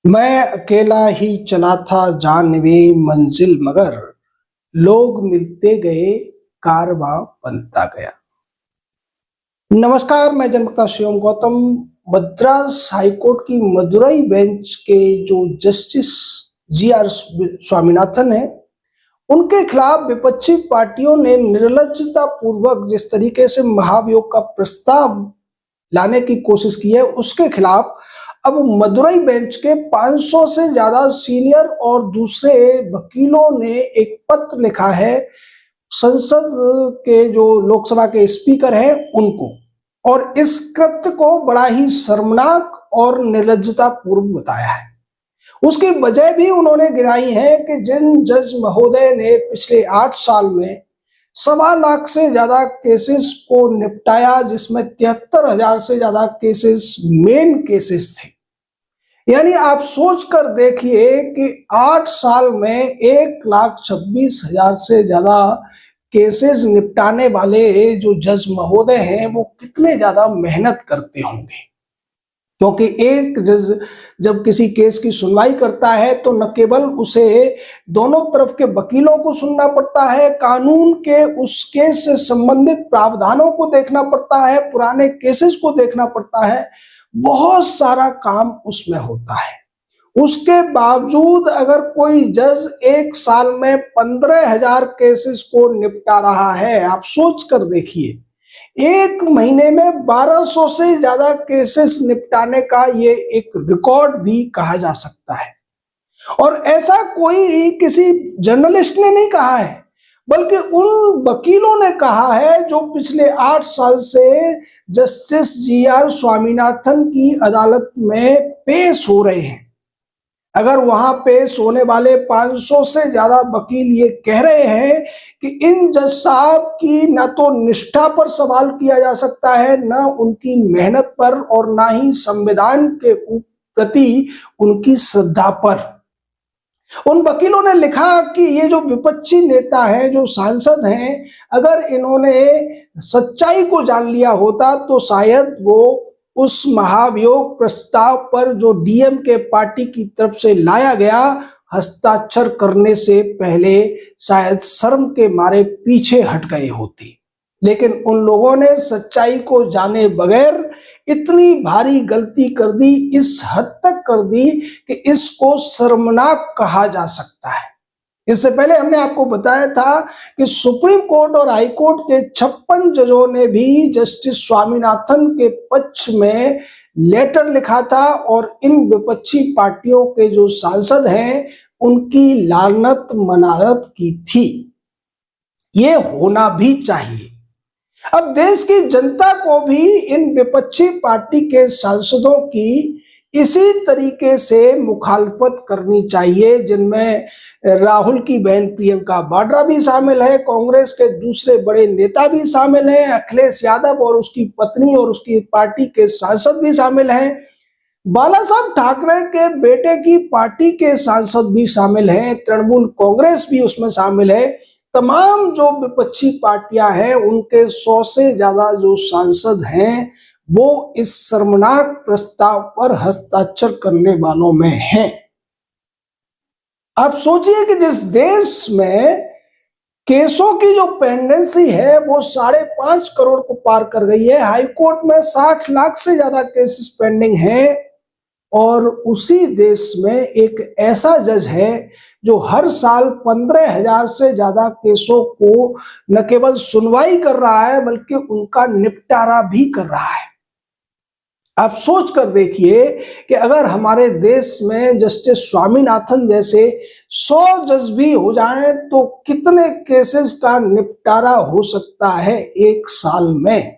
मैं अकेला ही चला था जानवे मंजिल मगर लोग मिलते गए कारवां बनता गया। नमस्कार, मैं जनमता शिवम गौतम। मद्रास हाईकोर्ट की मदुरई बेंच के जो जस्टिस जी.आर. स्वामीनाथन है, उनके खिलाफ विपक्षी पार्टियों ने निर्लज्जता पूर्वक जिस तरीके से महाभियोग का प्रस्ताव लाने की कोशिश की है, उसके खिलाफ अब मदुरई बेंच के 500 से ज्यादा सीनियर और दूसरे वकीलों ने एक पत्र लिखा है संसद के जो लोकसभा के स्पीकर हैं उनको, और इस कृत्य को बड़ा ही शर्मनाक और निर्लज्जता पूर्व बताया है। उसकी वजह भी उन्होंने गिनाई है कि जिन जज महोदय ने पिछले 8 साल में 1.25 लाख से ज्यादा केसेस को निपटाया, जिसमें 73,000 से ज्यादा केसेस मेन केसेस थे। यानी आप सोच कर देखिए कि 8 साल में 1,26,000 से ज्यादा केसेस निपटाने वाले जो जज महोदय हैं वो कितने ज्यादा मेहनत करते होंगे, क्योंकि एक जज जब किसी केस की सुनवाई करता है तो न केवल उसे दोनों तरफ के वकीलों को सुनना पड़ता है, कानून के उस केस से संबंधित प्रावधानों को देखना पड़ता है, पुराने केसेस को देखना पड़ता है, बहुत सारा काम उसमें होता है। उसके बावजूद अगर कोई जज 1 साल में 15,000 केसेस को निपटा रहा है, आप सोच कर देखिए, 1 महीने में 1200 से ज्यादा केसेस निपटाने का ये एक रिकॉर्ड भी कहा जा सकता है। और ऐसा कोई किसी जर्नलिस्ट ने नहीं कहा है, बल्कि उन वकीलों ने कहा है जो पिछले 8 साल से जस्टिस जी.आर. स्वामीनाथन की अदालत में पेश हो रहे हैं। अगर वहां पेश होने वाले 500 से ज्यादा वकील ये कह रहे हैं कि इन जज साहब की न तो निष्ठा पर सवाल किया जा सकता है, न उनकी मेहनत पर, और ना ही संविधान के प्रति उनकी श्रद्धा पर। उन वकीलों ने लिखा कि ये जो विपक्षी नेता हैं, जो सांसद हैं, अगर इन्होंने सच्चाई को जान लिया होता तो शायद वो उस महाभियोग प्रस्ताव पर जो डीएमके पार्टी की तरफ से लाया गया, हस्ताक्षर करने से पहले शायद शर्म के मारे पीछे हट गए होते। लेकिन उन लोगों ने सच्चाई को जाने बगैर इतनी भारी गलती कर दी, इस हद तक कर दी कि इसको शर्मनाक कहा जा सकता है। इससे पहले हमने आपको बताया था कि सुप्रीम कोर्ट और हाई कोर्ट के 56 जजों ने भी जस्टिस स्वामीनाथन के पक्ष में लेटर लिखा था और इन विपक्षी पार्टियों के जो सांसद हैं उनकी लानत मनारत की थी। ये होना भी चाहिए। अब देश की जनता को भी इन विपक्षी पार्टी के सांसदों की इसी तरीके से मुखालफत करनी चाहिए, जिनमें राहुल की बहन प्रियंका वाड्रा भी शामिल है, कांग्रेस के दूसरे बड़े नेता भी शामिल हैं, अखिलेश यादव और उसकी पत्नी और उसकी पार्टी के सांसद भी शामिल हैं, बाला साहब ठाकरे के बेटे की पार्टी के सांसद भी शामिल हैं, तृणमूल कांग्रेस भी उसमें शामिल है। तमाम जो विपक्षी पार्टियां हैं उनके 100 से ज्यादा जो सांसद हैं वो इस शर्मनाक प्रस्ताव पर हस्ताक्षर करने वालों में हैं। आप सोचिए कि जिस देश में केसों की जो पेंडेंसी है वो 5.5 करोड़ को पार कर गई है, हाई कोर्ट में 60 लाख से ज्यादा केसेस पेंडिंग हैं, और उसी देश में एक ऐसा जज है जो हर साल 15,000 से ज्यादा केसों को न केवल सुनवाई कर रहा है बल्कि उनका निपटारा भी कर रहा है। आप सोच कर देखिए कि अगर हमारे देश में जस्टिस स्वामीनाथन जैसे 100 जज भी हो जाएं तो कितने केसेस का निपटारा हो सकता है 1 साल में।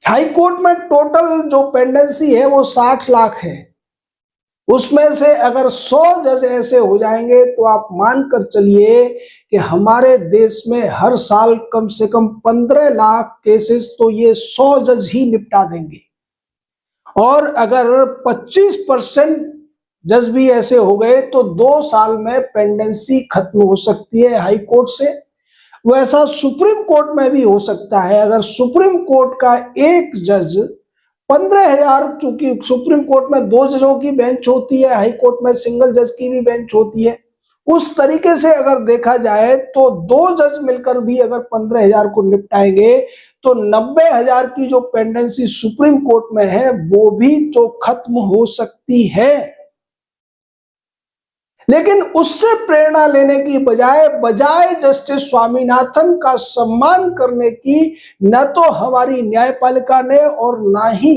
हाई कोर्ट में टोटल जो पेंडेंसी है वो 60 लाख है, उसमें से अगर 100 जज ऐसे हो जाएंगे तो आप मानकर चलिए कि हमारे देश में हर साल कम से कम 15 लाख केसेस तो ये 100 जज ही निपटा देंगे। और अगर 25% जज भी ऐसे हो गए तो 2 साल में पेंडेंसी खत्म हो सकती है हाई कोर्ट से। वैसा सुप्रीम कोर्ट में भी हो सकता है। अगर सुप्रीम कोर्ट का एक जज 15,000, चूंकि सुप्रीम कोर्ट में 2 जजों की बेंच होती है, हाई कोर्ट में सिंगल जज की भी बेंच होती है, उस तरीके से अगर देखा जाए तो 2 जज मिलकर भी अगर 15,000 को निपटाएंगे तो 90,000 की जो पेंडेंसी सुप्रीम कोर्ट में है वो भी तो खत्म हो सकती है। लेकिन उससे प्रेरणा लेने की बजाय जस्टिस स्वामीनाथन का सम्मान करने की न तो हमारी न्यायपालिका ने और ना ही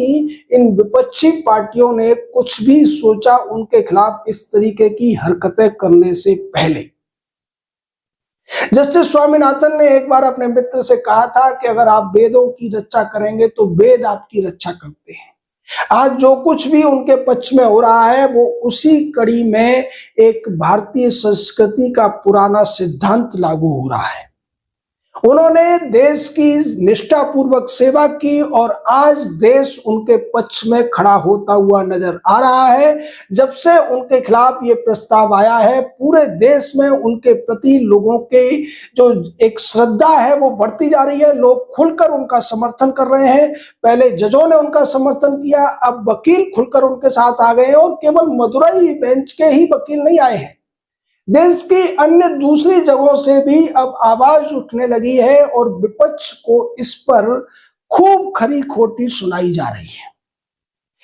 इन विपक्षी पार्टियों ने कुछ भी सोचा उनके खिलाफ इस तरीके की हरकतें करने से पहले। जस्टिस स्वामीनाथन ने एक बार अपने मित्र से कहा था कि अगर आप वेदों की रक्षा करेंगे तो वेद आपकी रक्षा करते हैं। आज जो कुछ भी उनके पक्ष में हो रहा है वो उसी कड़ी में एक भारतीय संस्कृति का पुराना सिद्धांत लागू हो रहा है। उन्होंने देश की निष्ठापूर्वक सेवा की और आज देश उनके पक्ष में खड़ा होता हुआ नजर आ रहा है। जब से उनके खिलाफ ये प्रस्ताव आया है, पूरे देश में उनके प्रति लोगों के जो एक श्रद्धा है वो बढ़ती जा रही है। लोग खुलकर उनका समर्थन कर रहे हैं। पहले जजों ने उनका समर्थन किया, अब वकील खुलकर उनके साथ आ गए हैं और केवल मदुरई बेंच के ही वकील नहीं आए हैं, देश की अन्य दूसरी जगहों से भी अब आवाज उठने लगी है और विपक्ष को इस पर खूब खरी खोटी सुनाई जा रही है।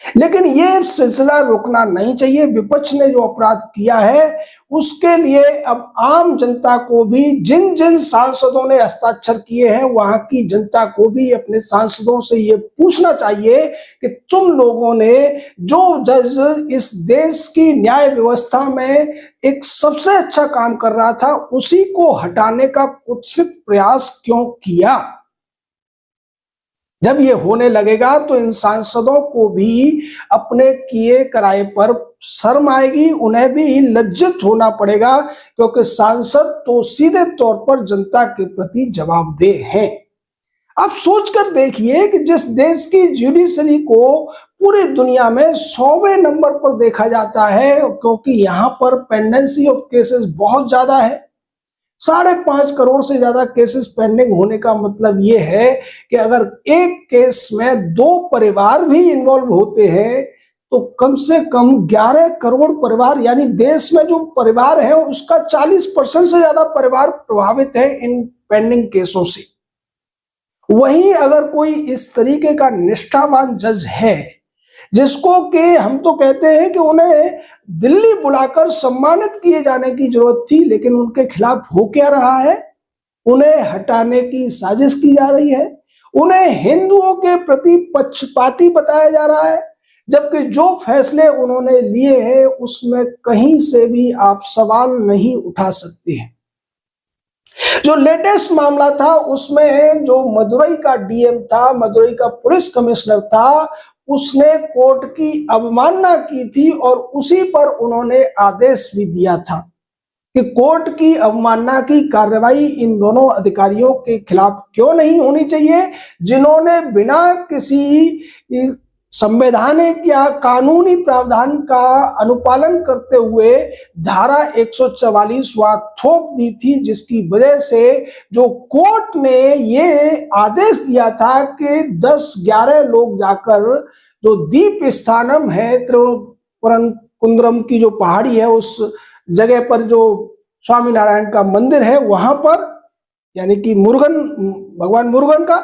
लेकिन यह सिलसिला रुकना नहीं चाहिए। विपक्ष ने जो अपराध किया है उसके लिए अब आम जनता को भी, जिन जिन सांसदों ने हस्ताक्षर किए हैं वहां की जनता को भी अपने सांसदों से ये पूछना चाहिए कि तुम लोगों ने जो जज इस देश की न्याय व्यवस्था में एक सबसे अच्छा काम कर रहा था उसी को हटाने का कुत्सित प्रयास क्यों किया। जब ये होने लगेगा तो इन सांसदों को भी अपने किए कराए पर शर्म आएगी, उन्हें भी लज्जित होना पड़ेगा, क्योंकि सांसद तो सीधे तौर पर जनता के प्रति जवाबदेह हैं। आप सोचकर देखिए कि जिस देश की जुडिशरी को पूरी दुनिया में 100वें नंबर पर देखा जाता है, क्योंकि यहाँ पर पेंडेंसी ऑफ केसेस बहुत ज्यादा है, 5.5 करोड़ से ज्यादा केसेस पेंडिंग होने का मतलब यह है कि अगर एक केस में 2 परिवार भी इन्वॉल्व होते हैं तो कम से कम 11 करोड़ परिवार, यानी देश में जो परिवार है उसका 40% से ज्यादा परिवार प्रभावित है इन पेंडिंग केसों से। वहीं अगर कोई इस तरीके का निष्ठावान जज है जिसको कि हम तो कहते हैं कि उन्हें दिल्ली बुलाकर सम्मानित किए जाने की जरूरत थी, लेकिन उनके खिलाफ हो क्या रहा है, उन्हें हटाने की साजिश की जा रही है। उन्हें हिंदुओं के प्रति पक्षपाती बताया जा रहा है, जबकि जो फैसले उन्होंने लिए हैं उसमें कहीं से भी आप सवाल नहीं उठा सकते हैं। जो लेटेस्ट मामला था उसमें जो मदुरई का डीएम था, मदुरई का पुलिस कमिश्नर था, उसने कोर्ट की अवमानना की थी और उसी पर उन्होंने आदेश भी दिया था कि कोर्ट की अवमानना की कार्रवाई इन दोनों अधिकारियों के खिलाफ क्यों नहीं होनी चाहिए, जिन्होंने बिना किसी संवैधानिक या कानूनी प्रावधान का अनुपालन करते हुए धारा 144 वहां थोप दी थी, जिसकी वजह से जो कोर्ट ने ये आदेश दिया था कि 10-11 लोग जाकर जो दीप स्थानम है, त्रिपुरकुंद्रम की जो पहाड़ी है उस जगह पर जो स्वामीनारायण का मंदिर है वहां पर, यानी कि मुरुगन, भगवान मुरुगन का,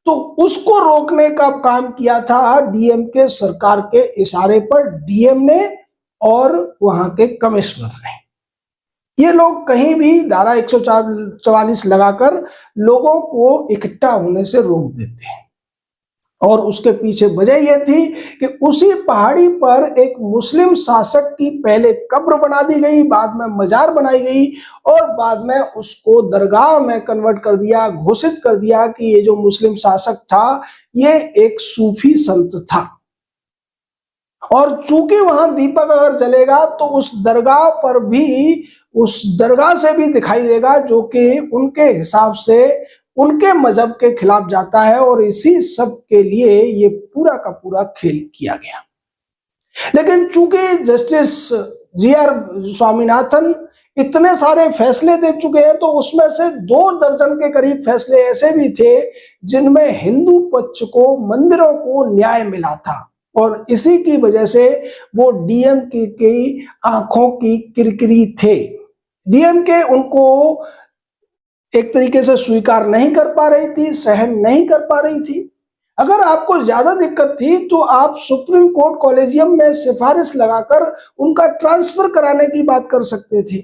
तो उसको रोकने का काम किया था डीएम के सरकार के इशारे पर, डीएम ने और वहां के कमिश्नर ने। ये लोग कहीं भी धारा 144 लगाकर लोगों को इकट्ठा होने से रोक देते हैं। और उसके पीछे वजह यह थी कि उसी पहाड़ी पर एक मुस्लिम शासक की पहले कब्र बना दी गई, बाद में मजार बनाई गई और बाद में उसको दरगाह में कन्वर्ट कर दिया, घोषित कर दिया कि ये जो मुस्लिम शासक था ये एक सूफी संत था। और चूंकि वहां दीपक अगर जलेगा तो उस दरगाह पर भी, उस दरगाह से भी दिखाई देगा जो कि उनके हिसाब से उनके मजहब के खिलाफ जाता है, और इसी सब के लिए ये पूरा का पूरा खेल किया गया। लेकिन चूंकि जस्टिस जीआर स्वामीनाथन इतने सारे फैसले दे चुके हैं, तो उसमें से 2 दर्जन के करीब फैसले ऐसे भी थे जिनमें हिंदू पक्ष को, मंदिरों को न्याय मिला था। और इसी की वजह से वो डीएमके की आंखों की किरकिरी थे। डीएमके उनको एक तरीके से स्वीकार नहीं कर पा रही थी, सहन नहीं कर पा रही थी। अगर आपको ज्यादा दिक्कत थी तो आप सुप्रीम कोर्ट कॉलेजियम में सिफारिश लगाकर उनका ट्रांसफर कराने की बात कर सकते थे।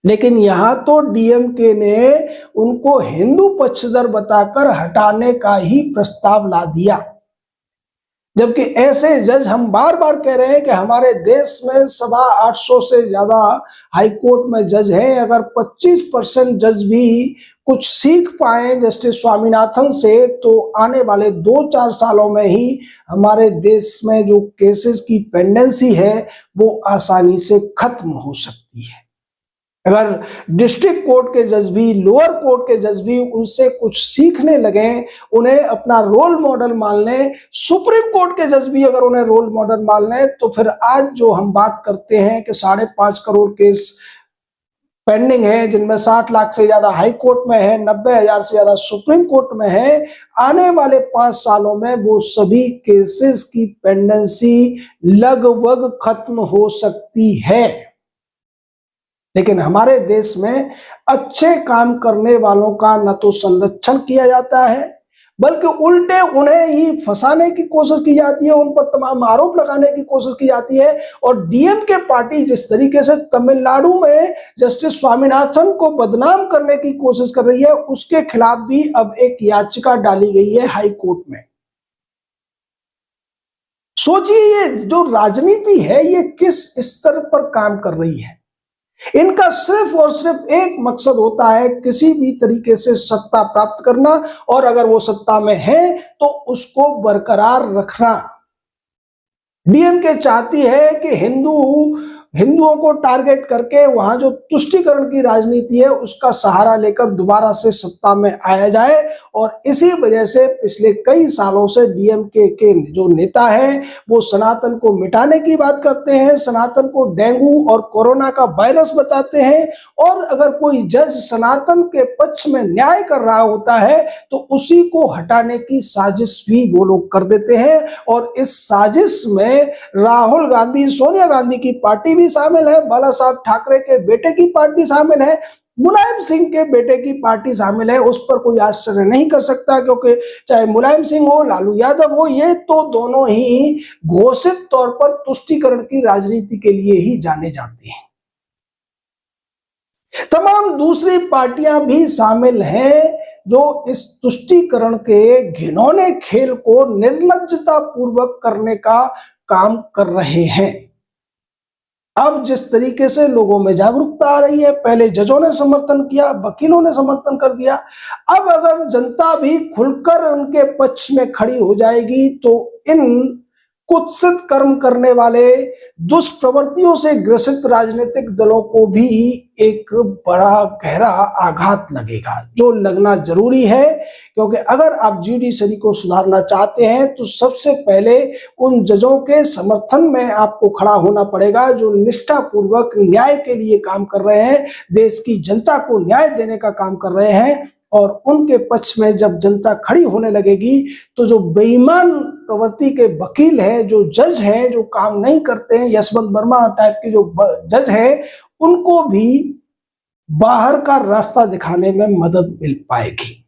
लेकिन यहां तो डीएमके ने उनको हिंदू पक्षधर बताकर हटाने का ही प्रस्ताव ला दिया। जबकि ऐसे जज, हम बार बार कह रहे हैं कि हमारे देश में 850 से ज्यादा हाईकोर्ट में जज हैं। अगर 25% जज भी कुछ सीख पाए जस्टिस स्वामीनाथन से, तो आने वाले 2-4 सालों में ही हमारे देश में जो केसेस की पेंडेंसी है वो आसानी से खत्म हो सकती है। अगर डिस्ट्रिक्ट कोर्ट के जज भी, लोअर कोर्ट के जज भी उनसे कुछ सीखने लगे, उन्हें अपना रोल मॉडल मान लें, सुप्रीम कोर्ट के जज भी अगर उन्हें रोल मॉडल मान लें, तो फिर आज जो हम बात करते हैं कि 5.5 करोड़ केस पेंडिंग है, जिनमें 60 लाख से ज्यादा हाई कोर्ट में है, 90,000 से ज्यादा सुप्रीम कोर्ट में है, आने वाले 5 सालों में वो सभी केसेस की पेंडेंसी लगभग खत्म हो सकती है। लेकिन हमारे देश में अच्छे काम करने वालों का न तो संरक्षण किया जाता है, बल्कि उल्टे उन्हें ही फंसाने की कोशिश की जाती है, उन पर तमाम आरोप लगाने की कोशिश की जाती है। और डीएमके पार्टी जिस तरीके से तमिलनाडु में जस्टिस स्वामीनाथन को बदनाम करने की कोशिश कर रही है, उसके खिलाफ भी अब एक याचिका डाली गई है हाई कोर्ट में। सोचिए ये जो राजनीति है ये किस स्तर पर काम कर रही है। इनका सिर्फ और सिर्फ एक मकसद होता है, किसी भी तरीके से सत्ता प्राप्त करना, और अगर वो सत्ता में है तो उसको बरकरार रखना। डीएमके चाहती है कि हिंदुओं को टारगेट करके वहां जो तुष्टीकरण की राजनीति है उसका सहारा लेकर दोबारा से सत्ता में आया जाए। और इसी वजह से पिछले कई सालों से डीएमके के जो नेता हैं वो सनातन को मिटाने की बात करते हैं, सनातन को डेंगू और कोरोना का वायरस बताते हैं। और अगर कोई जज सनातन के पक्ष में न्याय कर रहा होता है तो उसी को हटाने की साजिश भी वो लोग कर देते हैं। और इस साजिश में राहुल गांधी, सोनिया गांधी की पार्टी भी शामिल है, बाला साहब ठाकरे के बेटे की पार्टी शामिल है, मुलायम सिंह के बेटे की पार्टी शामिल है। उस पर कोई आश्चर्य नहीं कर सकता, क्योंकि चाहे मुलायम सिंह हो, लालू यादव हो, ये तो दोनों ही घोषित तौर पर तुष्टीकरण की राजनीति के लिए ही जाने जाते हैं। तमाम दूसरी पार्टियां भी शामिल हैं जो इस तुष्टीकरण के घिनौने खेल को निर्लज्जता पूर्वक करने का काम कर रहे हैं। अब जिस तरीके से लोगों में जागरूकता आ रही है, पहले जजों ने समर्थन किया, वकीलों ने समर्थन कर दिया, अब अगर जनता भी खुलकर उनके पक्ष में खड़ी हो जाएगी तो इन कुत्सित कर्म करने वाले, दुष्प्रवृत्तियों से ग्रसित राजनीतिक दलों को भी एक बड़ा गहरा आघात लगेगा, जो लगना जरूरी है। क्योंकि अगर आप जुडिशरी को सुधारना चाहते हैं तो सबसे पहले उन जजों के समर्थन में आपको खड़ा होना पड़ेगा जो निष्ठापूर्वक न्याय के लिए काम कर रहे हैं, देश की जनता को न्याय देने का काम कर रहे हैं। और उनके पक्ष में जब जनता खड़ी होने लगेगी तो जो बेईमान प्रवृत्ति के वकील हैं, जो जज हैं, जो काम नहीं करते हैं, यशवंत वर्मा टाइप के जो जज हैं, उनको भी बाहर का रास्ता दिखाने में मदद मिल पाएगी।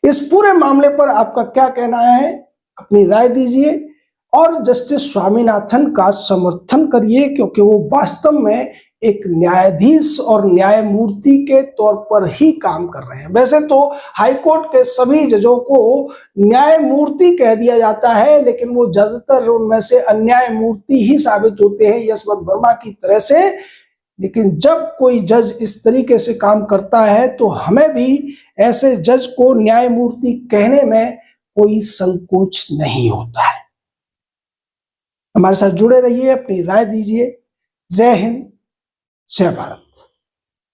इस पूरे मामले पर आपका क्या कहना है, अपनी राय दीजिए और जस्टिस स्वामीनाथन का समर्थन करिए, क्योंकि वो वास्तव में एक न्यायाधीश और न्यायमूर्ति के तौर पर ही काम कर रहे हैं। वैसे तो हाईकोर्ट के सभी जजों को न्यायमूर्ति कह दिया जाता है, लेकिन वो ज्यादातर उनमें से अन्यायमूर्ति ही साबित होते हैं, यशवंत वर्मा की तरह से। लेकिन जब कोई जज इस तरीके से काम करता है तो हमें भी ऐसे जज को न्यायमूर्ति कहने में कोई संकोच नहीं होता है। हमारे साथ जुड़े रहिए, अपनी राय दीजिए। जय हिंद, जय भारत।